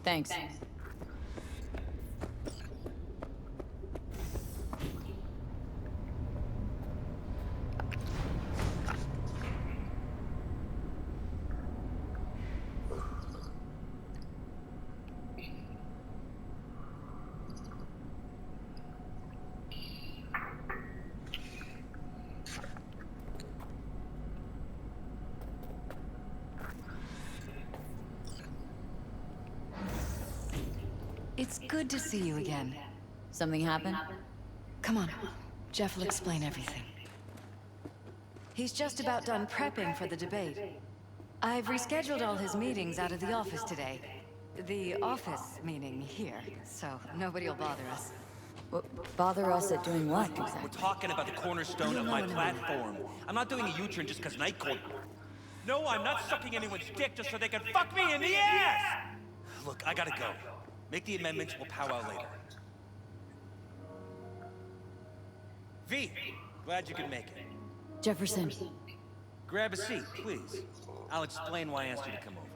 Thanks. It's good to see you again. Something happened? Come on. Jeff will explain everything. He's just about done prepping for the debate. I've rescheduled all his meetings out of the office today. The office meaning here, so nobody will bother us. Bother us at doing what, We're exactly? talking about the cornerstone of my platform. I'm not doing a U-turn just because Night called. No, I'm not sucking anyone's dick just so they can fuck me in the ass! Look, I gotta go. Make the amendments, we'll powwow later. V, glad you could make it. Jefferson. Grab a seat, please. I'll explain why I asked you to come over.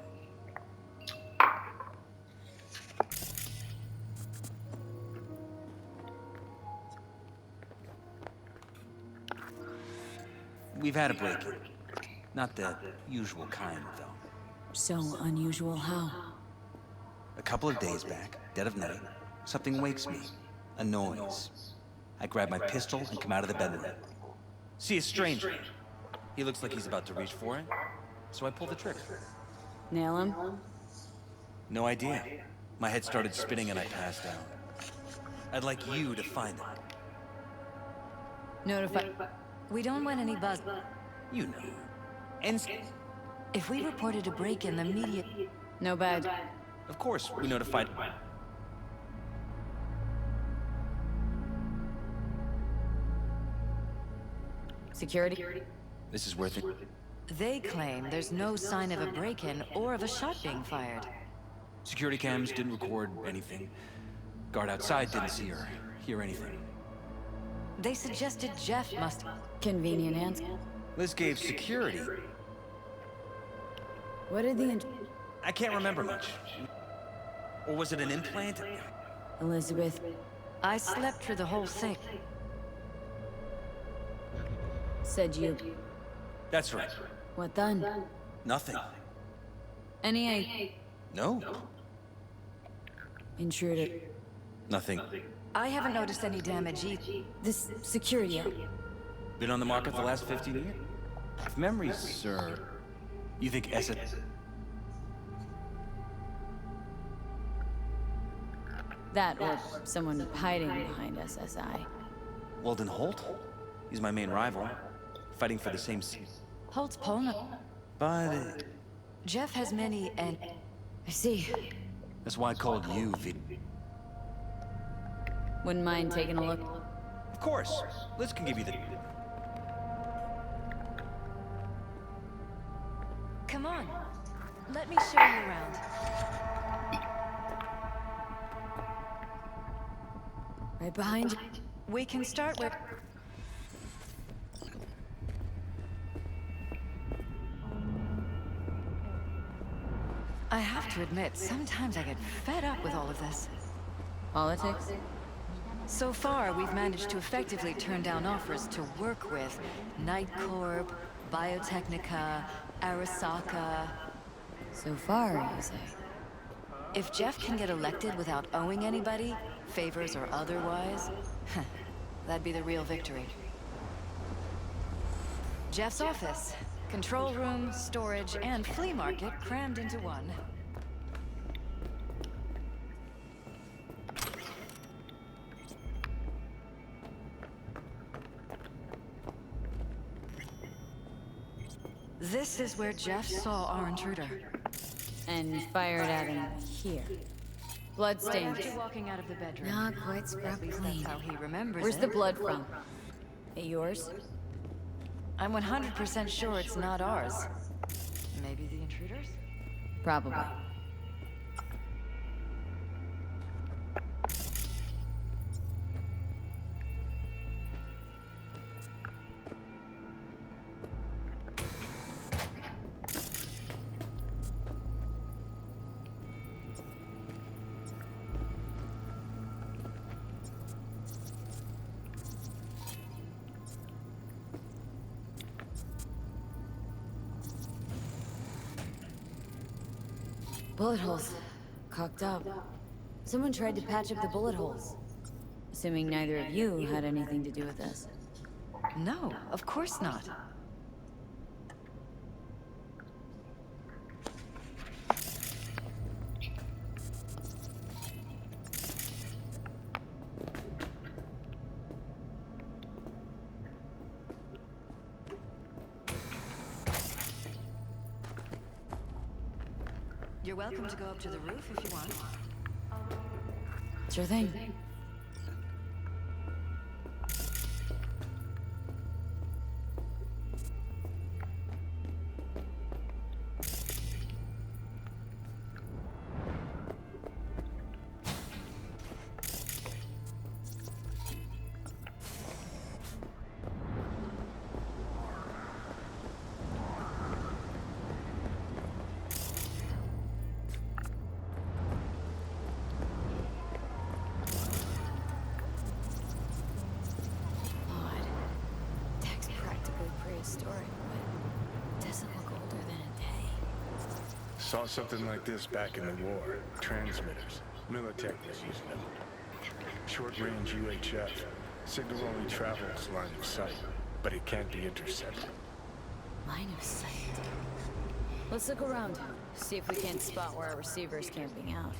We've had a break-in. Not the usual kind, though. So unusual how? A couple of days back, dead of night, something wakes me. A noise. I grab my pistol and come out of the bedroom. See a stranger. He looks like he's about to reach for it, so I pull the trigger. Nail him? No idea. My head started spinning and I passed out. I'd like you to find him. Notify... We don't want any buzz. You know. And If we reported a break-in, the media... No bad. of course, we notified. Security? This is worth it. They claim there's no sign of a break-in or of a shot being fired. Security cams didn't record anything. Guard outside didn't see or hear anything. They suggested Jeff must... Convenient answer. Liz gave security. What did the... I can't remember much. Or was it an implant? Elizabeth... I slept through the whole thing. said you... That's right. What then? Nothing. Any No. intruder? Nothing. I haven't noticed any damage either. This security... Been on the market the last 15 years? If memory serves, you think Essa... That or someone hiding behind SSI. Walden Holt? He's my main rival. Fighting for the same seat. Holt's Polna. But... Jeff has many and... I see. that's why I called you, Vid. Wouldn't mind taking a look. Of course. Liz can give you the... Come on. Let me show you around. Right behind you. We can start with... I have to admit, sometimes I get fed up with all of this. Politics? So far, we've managed to effectively turn down offers to work with Night Corp, Biotechnica, Arasaka. So far, you say. If Jeff can get elected without owing anybody, favors or otherwise, that'd be the real victory. Jeff's office. Control room, storage, and flea market crammed into one. This is where Jeff saw our intruder. And fired at him here. Bloodstains. Right after walking out of the bedroom. Not quite scrubbed At least clean. that's how he remembers Where's it. the blood from? Yours? I'm 100% sure it's not ours. Maybe the intruders? Probably. Bullet holes. Cocked up. Someone tried to patch up the bullet holes. Assuming neither of you had anything to do with this. No, of course not. You're welcome to go up to the roof if you want. Sure thing. Story, but it doesn't look older than a day. Saw something like this back in the war. Transmitters. Militech was using them. Short-range UHF. Signal only travels line of sight, but it can't be intercepted. Line of sight. Let's look around. See if we can't spot where our receiver's camping out.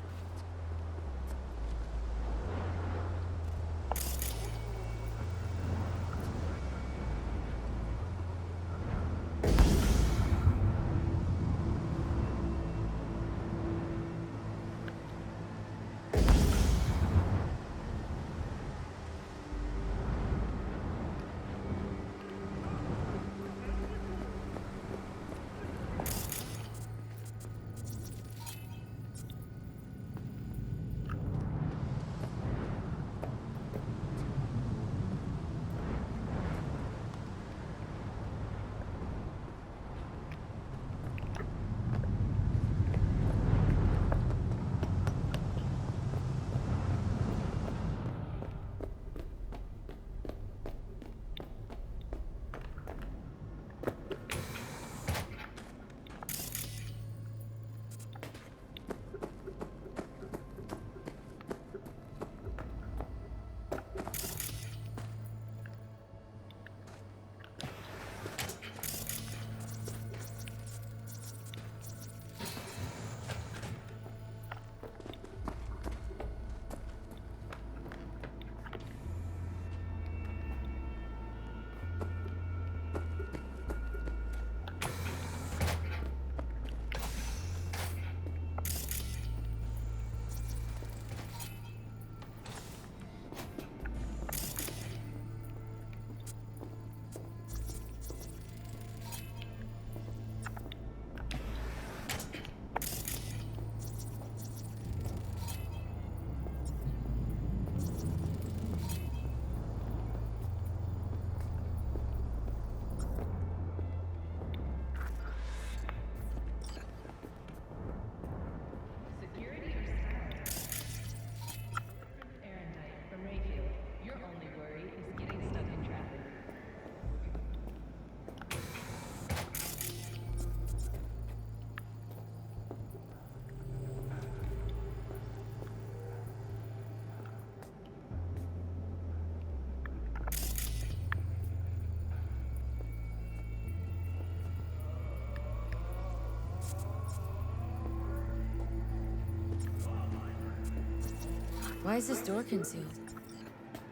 Why is this door concealed?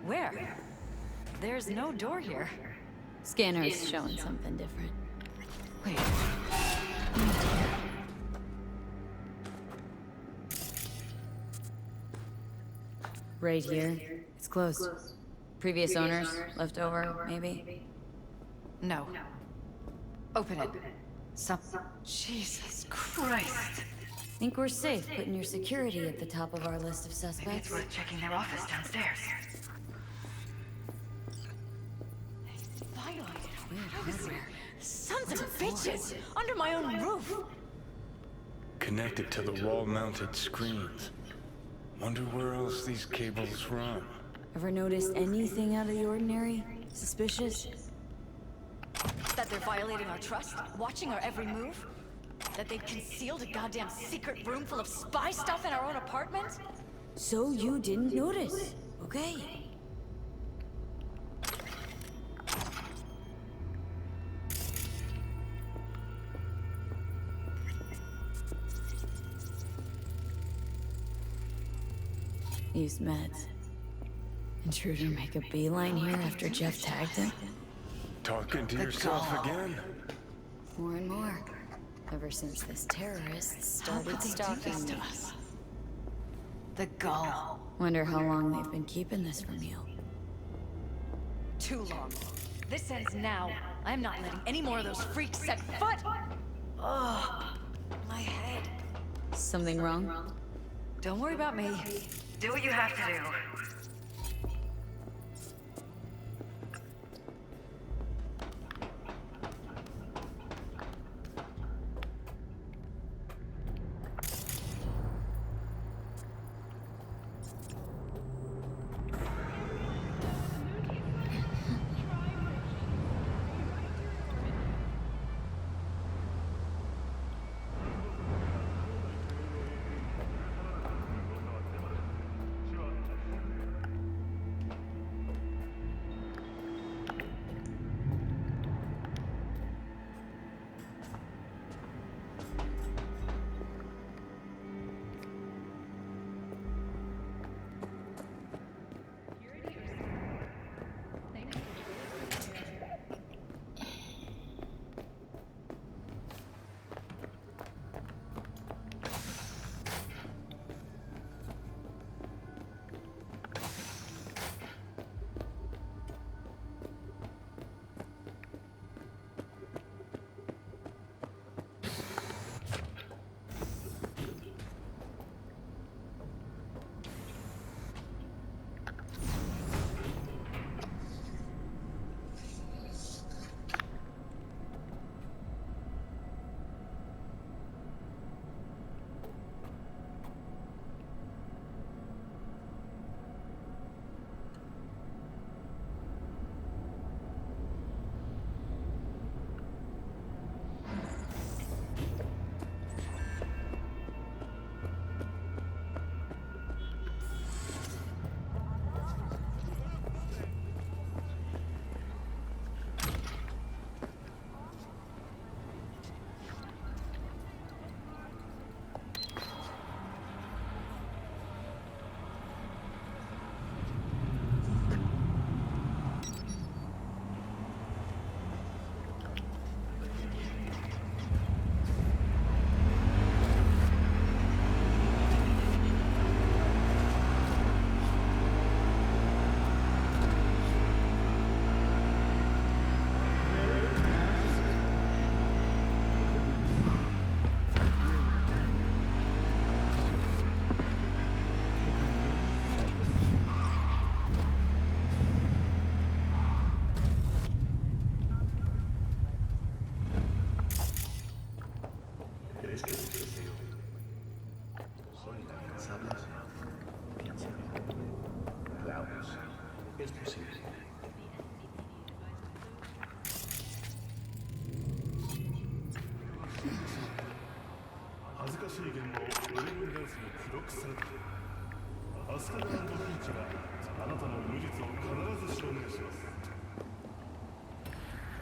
Where? There's no door here. Scanner's showing something different. Wait. Right here. It's closed. Previous owners, left over, maybe? No. Open it. Jesus Christ. Think we're safe putting your security at the top of our list of suspects? It's worth checking their office downstairs. Sons of bitches! Under my own roof! Connected to the wall-mounted screens. Wonder where else these cables run. Ever noticed anything out of the ordinary? Suspicious? That they're violating our trust? Watching our every move? That they'd concealed a goddamn secret room full of spy stuff in our own apartment? So you didn't notice, okay? Use meds. Intruder make a beeline here after Jeff tagged him? Talking to yourself again? More and more. Ever since this terrorist started stalking me. The gall. Wonder how long they've been keeping this from you. Too long. This ends now. I'm not letting any more of those freaks set foot! Ugh. My head. Something wrong? Don't worry about me. Do what you have to do.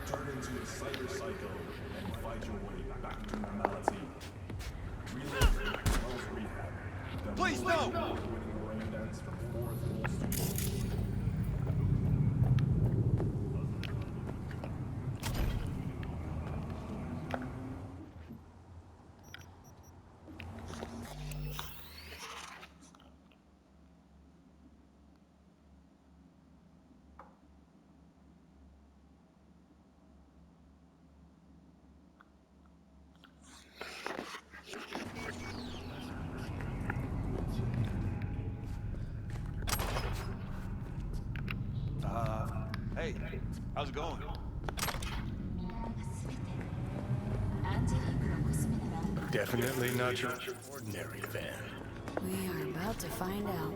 Turn into a cyber psycho and fight your way back to normality. Relocate Wells Rehab. Please, no! Winning rain dance from 4th Wall Studios. Hey, how's it going? Definitely not your ordinary van. We are about to find out.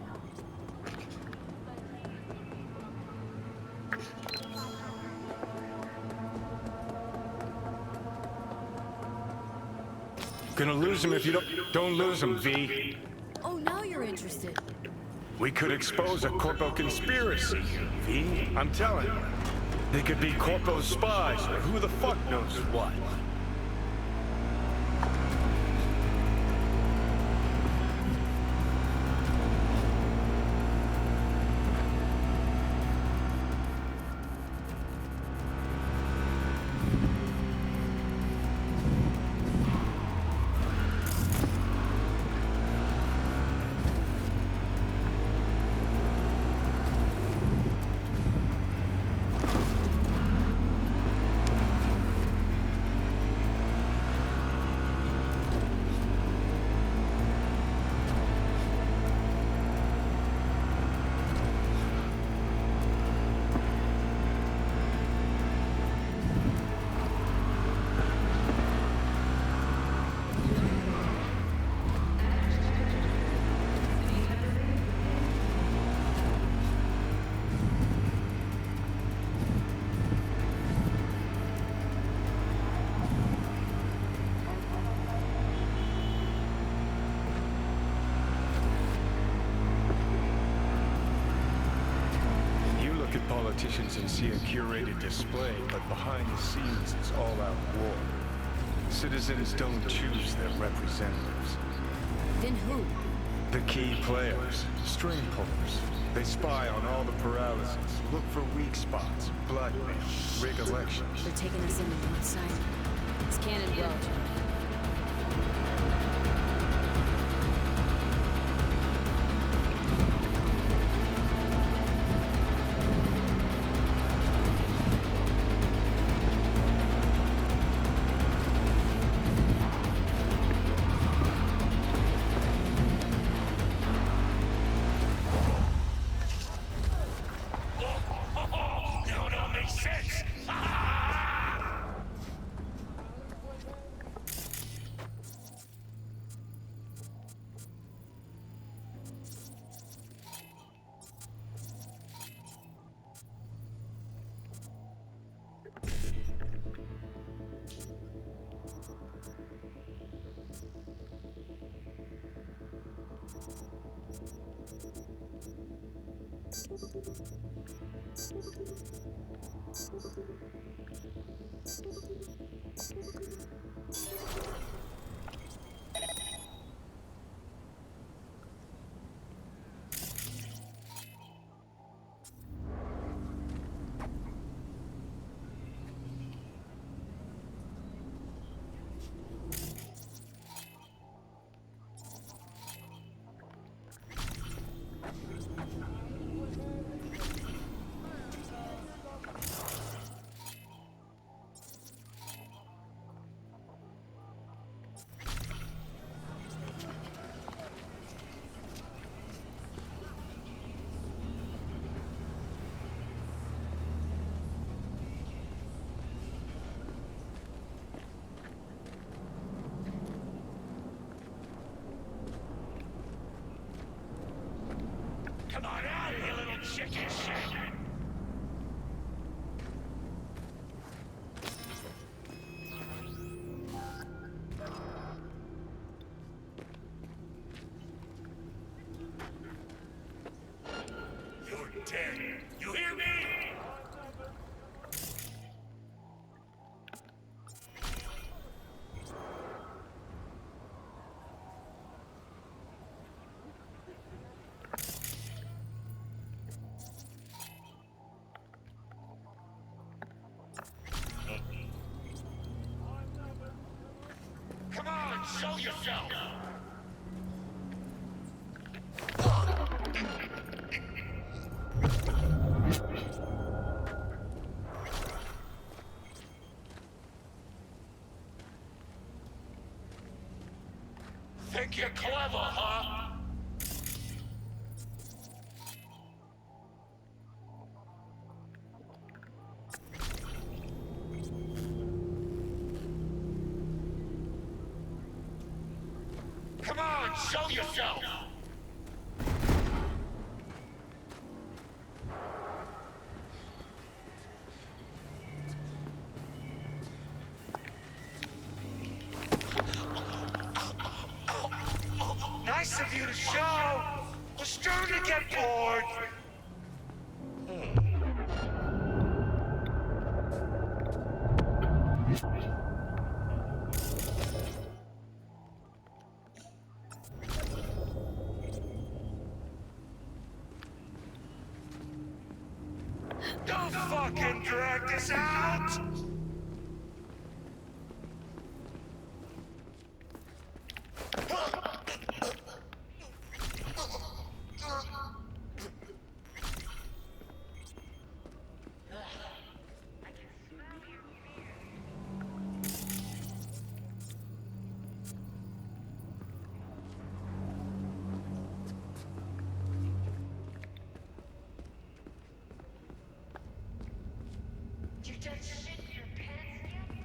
Gonna lose him if you don't lose him, V. Oh, now you're interested. We could expose a Corpo conspiracy, V. I'm telling you. They could be Corpo's spies, or who the fuck knows what. Politicians and see a curated display, but behind the scenes it's all-out war. Citizens don't choose their representatives. Then who? The key players, string pullers. They spy on all the paralysis, look for weak spots, blackmail, rig elections. They're taking us in the north side. It's Cannon Gulch. Come on out, you little chicken shit! You're dead. You hear me? Come on, show yourself! Think you're clever, huh? Come on, show yourself! view the show. Was starting to get bored. Don't fucking drag this out! You just shit your pants yet?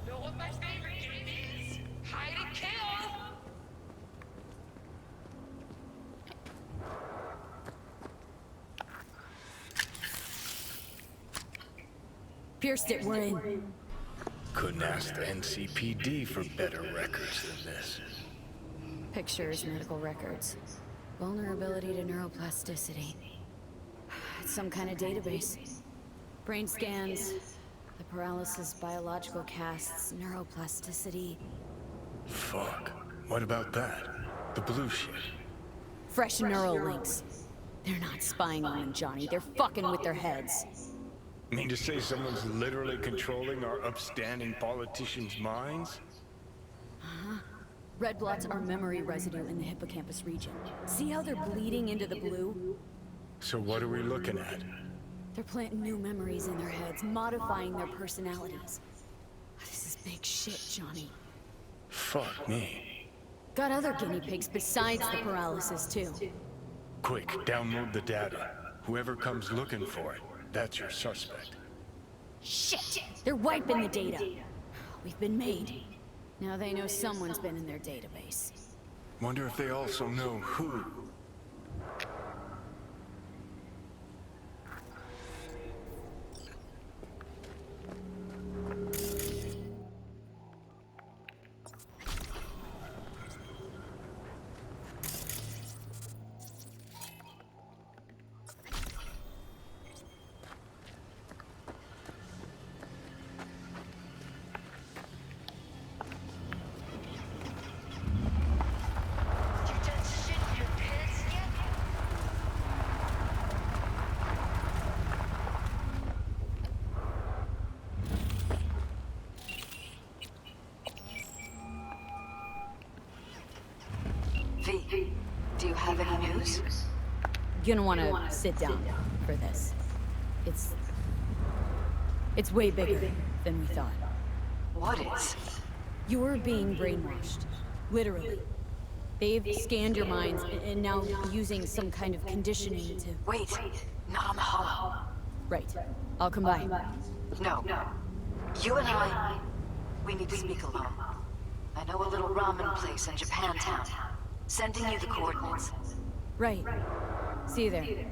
Know what my favorite game is? Hide and kill! Pierced it, we're in. Couldn't ask the NCPD for better records than this. Pictures, medical records. Vulnerability to neuroplasticity. It's some kind of database. Brain scans, the paralysis, biological casts, neuroplasticity. Fuck. What about that? The blue shit. Fresh neural links. They're not spying on them, Johnny. They're fucking with their heads. Mean to say someone's literally controlling our upstanding politicians' minds? Red blots are memory residue in the hippocampus region. See how they're bleeding into the blue? So what are we looking at? They're planting new memories in their heads, modifying their personalities. This is big shit, Johnny. Fuck me. Got other guinea pigs besides the paralysis, too. Quick, download the data. Whoever comes looking for it, that's your suspect. Shit! They're wiping the data. We've been made. Now they know someone's been in their database. Wonder if they also know who. You just shit your pants yet? V, do you have any news? You're gonna wanna sit down for this. It's way bigger than we thought. What is? You're being brainwashed. Literally. They've scanned your minds and now using some kind of conditioning to... Wait, not on the hollow. Right. I'll come by. No. You and I, we need to speak alone. I know a little ramen place in Japantown. Sending you the coordinates. Right. See you there.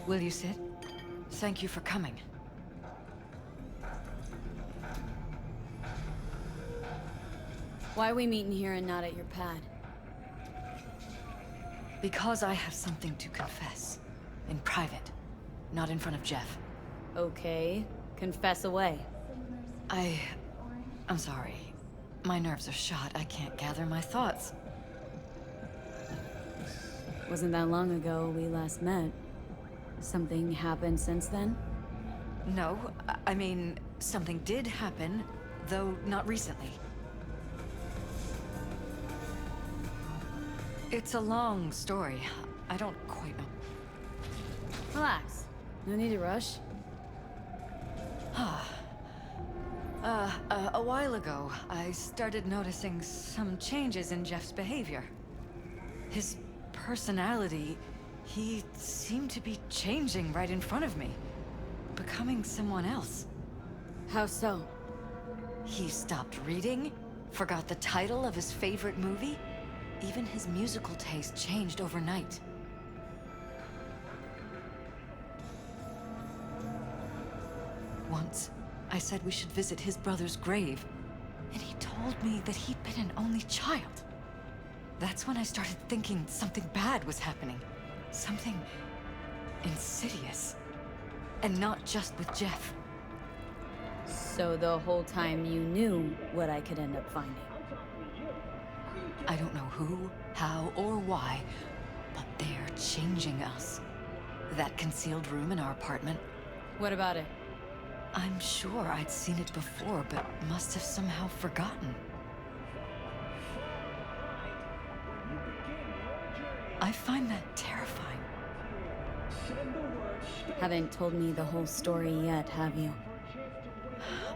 Will you sit? Thank you for coming. Why are we meeting here and not at your pad? Because I have something to confess. In private. Not in front of Jeff. Okay, confess away. I'm sorry. My nerves are shot. I can't gather my thoughts. Wasn't that long ago we last met. Something happened since then? No, I mean, something did happen, though not recently. It's a long story. I don't quite know. Relax. No need to rush. A while ago, I started noticing some changes in Jeff's behavior. His personality, he seemed to be changing right in front of me. Becoming someone else. How so? He stopped reading, forgot the title of his favorite movie. Even his musical taste changed overnight. Once, I said we should visit his brother's grave, and he told me that he'd been an only child. That's when I started thinking something bad was happening. Something insidious. And not just with Jeff. So the whole time you knew what I could end up finding? I don't know who, how, or why, but they're changing us. That concealed room in our apartment, What about it? I'm sure I'd seen it before, but must have somehow forgotten. I find that terrifying. Haven't told me the whole story yet, have you?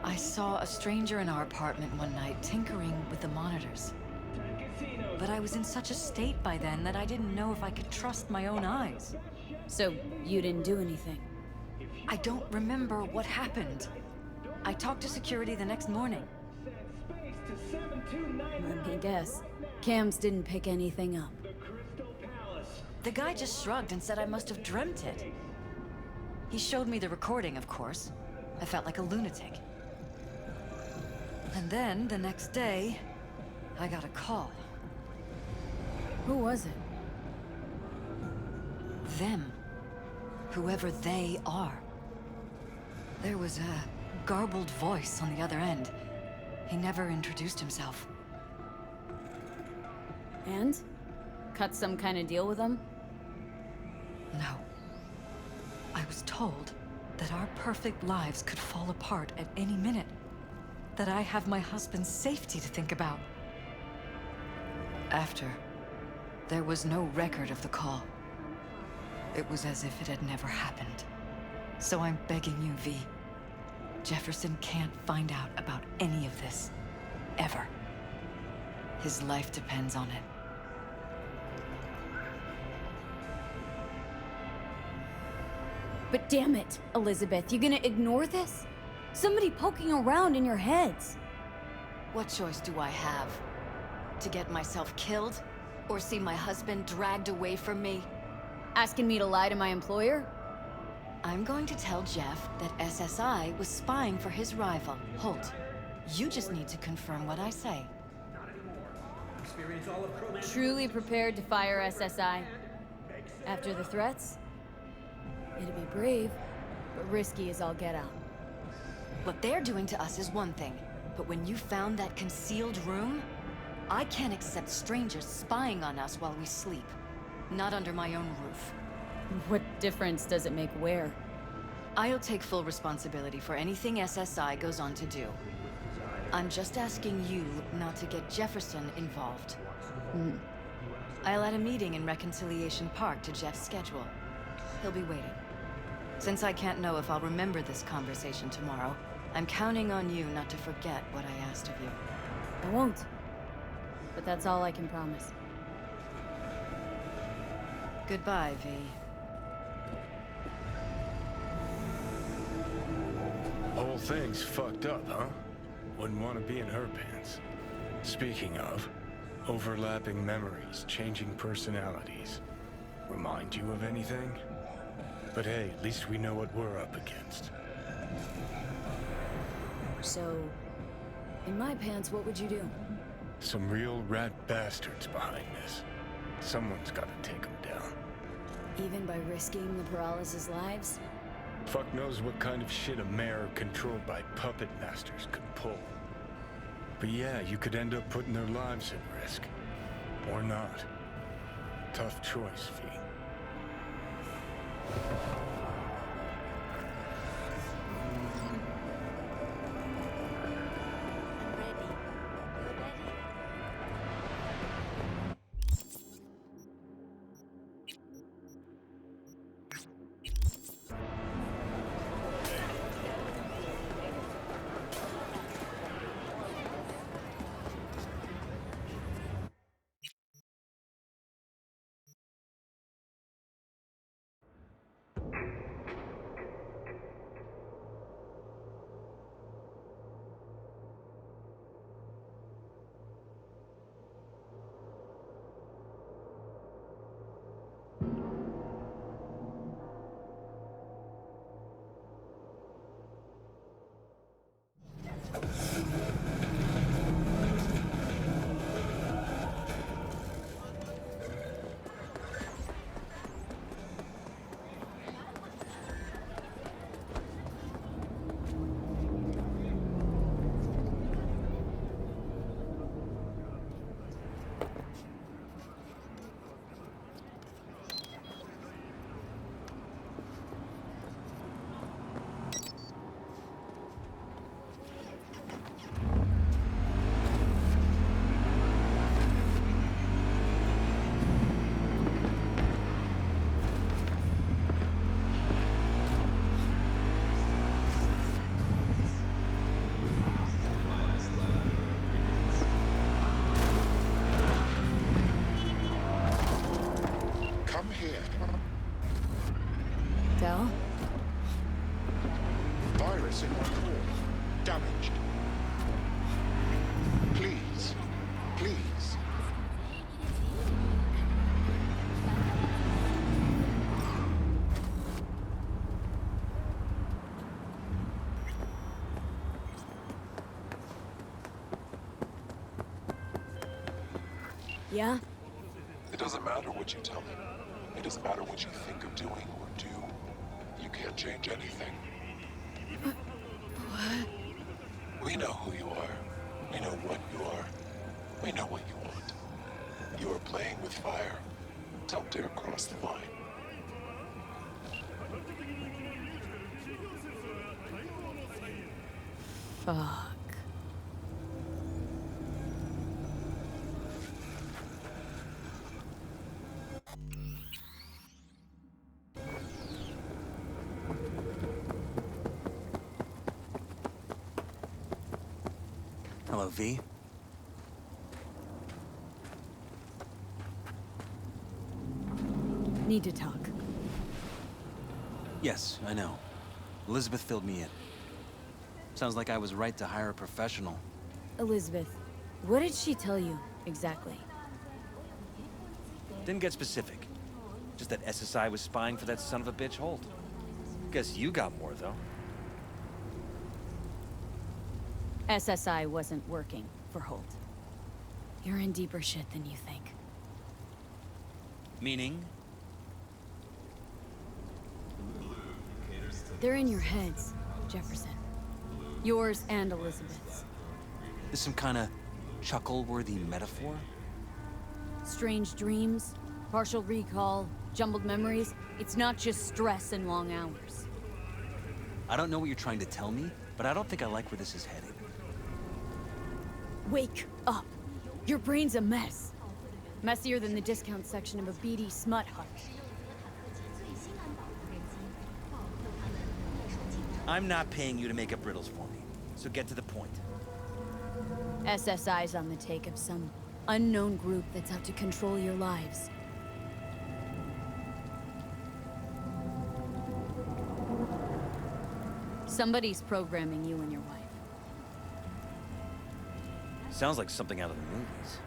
I saw a stranger in our apartment one night tinkering with the monitors. But I was in such a state by then that I didn't know if I could trust my own eyes. So you didn't do anything? I don't remember what happened. I talked to security the next morning. Let me guess. Cams didn't pick anything up. The guy just shrugged and said I must have dreamt it. He showed me the recording, of course. I felt like a lunatic. And then, the next day, I got a call. Who was it? Them. Whoever they are. There was a garbled voice on the other end. He never introduced himself. And? Cut some kind of deal with them? No. I was told that our perfect lives could fall apart at any minute. That I have my husband's safety to think about. After, there was no record of the call. It was as if it had never happened. So I'm begging you, V. Jefferson can't find out about any of this. Ever. His life depends on it. But damn it, Elizabeth, you gonna ignore this? Somebody poking around in your heads. What choice do I have? To get myself killed? Or see my husband dragged away from me? Asking me to lie to my employer? I'm going to tell Jeff that SSI was spying for his rival, Holt. You just need to confirm what I say. Truly prepared to fire SSI? After the threats? It'd be brave, but risky as all get out. What they're doing to us is one thing, but when you found that concealed room, I can't accept strangers spying on us while we sleep. Not under my own roof. What difference does it make where? I'll take full responsibility for anything SSI goes on to do. I'm just asking you not to get Jefferson involved. I'll add a meeting in Reconciliation Park to Jeff's schedule. He'll be waiting. Since I can't know if I'll remember this conversation tomorrow, I'm counting on you not to forget what I asked of you. I won't. But that's all I can promise. Goodbye, V. Whole thing's fucked up, huh? Wouldn't want to be in her pants. Speaking of, overlapping memories, changing personalities. Remind you of anything? But hey, at least we know what we're up against. So, in my pants, what would you do? Some real rat bastards behind this. Someone's gotta take them down. Even by risking the paralysis lives? Fuck knows what kind of shit a mayor controlled by puppet masters could pull. But yeah, you could end up putting their lives at risk. Or not. Tough choice, V. Come here. Del? Virus in my core. Damaged. Please. Please. Yeah? It doesn't matter what you tell me. It doesn't matter what you think of doing or do. You can't change anything. What? We know who you are. We know what you are. We know what you want. You are playing with fire. Don't dare cross the line. Fuck. Hello, V. Need to talk. Yes, I know. Elizabeth filled me in. Sounds like I was right to hire a professional. Elizabeth, what did she tell you, exactly? Didn't get specific. Just that SSI was spying for that son of a bitch Holt. Guess you got more, though. SSI wasn't working for Holt. You're in deeper shit than you think. Meaning? They're in your heads, Jefferson. Yours and Elizabeth's. This some kind of chuckle-worthy metaphor? Strange dreams, partial recall, jumbled memories. It's not just stress and long hours. I don't know what you're trying to tell me, but I don't think I like where this is heading. Wake up! Your brain's a mess. Messier than the discount section of a beady smut hut. I'm not paying you to make up riddles for me, so get to the point. SSI's on the take of some unknown group that's out to control your lives. Somebody's programming you and your wife. Sounds like something out of the movies.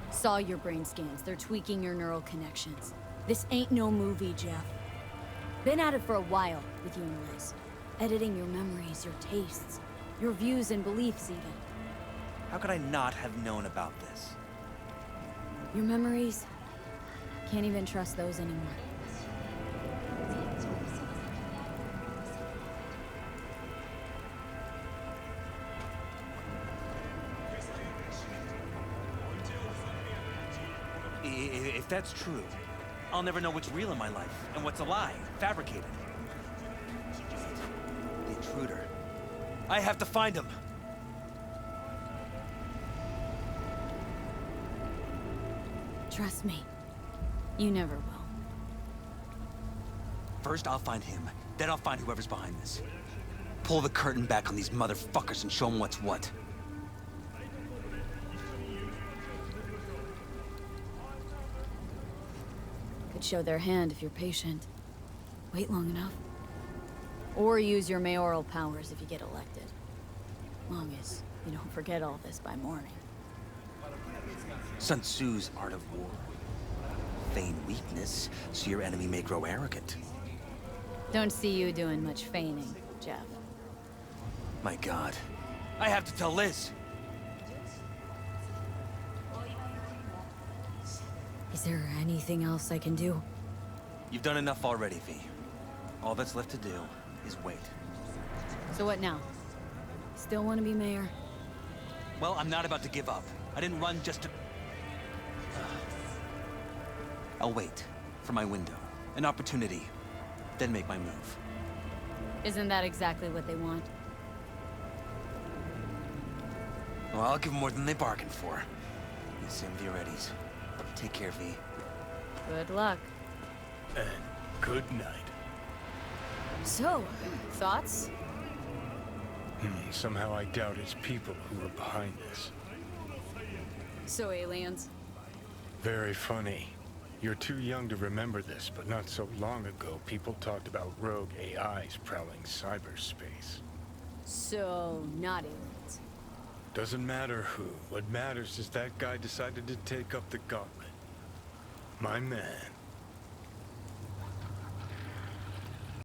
Saw your brain scans. They're tweaking your neural connections. This ain't no movie, Jeff. Been at it for a while with you and Liz. Editing your memories, your tastes, your views and beliefs even. How could I not have known about this? Your memories? Can't even trust those anymore. If that's true, I'll never know what's real in my life and what's a lie, fabricated. The intruder. I have to find him. Trust me, you never will. First, I'll find him. Then I'll find whoever's behind this. Pull the curtain back on these motherfuckers and show them what's what. Could show their hand if you're patient. Wait long enough. Or use your mayoral powers if you get elected. Long as you don't forget all this by morning. Sun Tzu's art of war. Feign weakness, so your enemy may grow arrogant. Don't see you doing much feigning, Jeff. My God. I have to tell Liz. Is there anything else I can do? You've done enough already, V. All that's left to do is wait. So what now? Still want to be mayor? Well, I'm not about to give up. I didn't run just to... I'll wait for my window, an opportunity, then make my move. Isn't that exactly what they want? Well, I'll give them more than they bargained for. Same with your Eddies. Take care, V. Good luck. And good night. So, thoughts? Somehow I doubt it's people who are behind this. So aliens? Very funny. You're too young to remember this, but not so long ago, people talked about rogue AIs prowling cyberspace. So, not aliens. Doesn't matter who. What matters is that guy decided to take up the gauntlet. My man.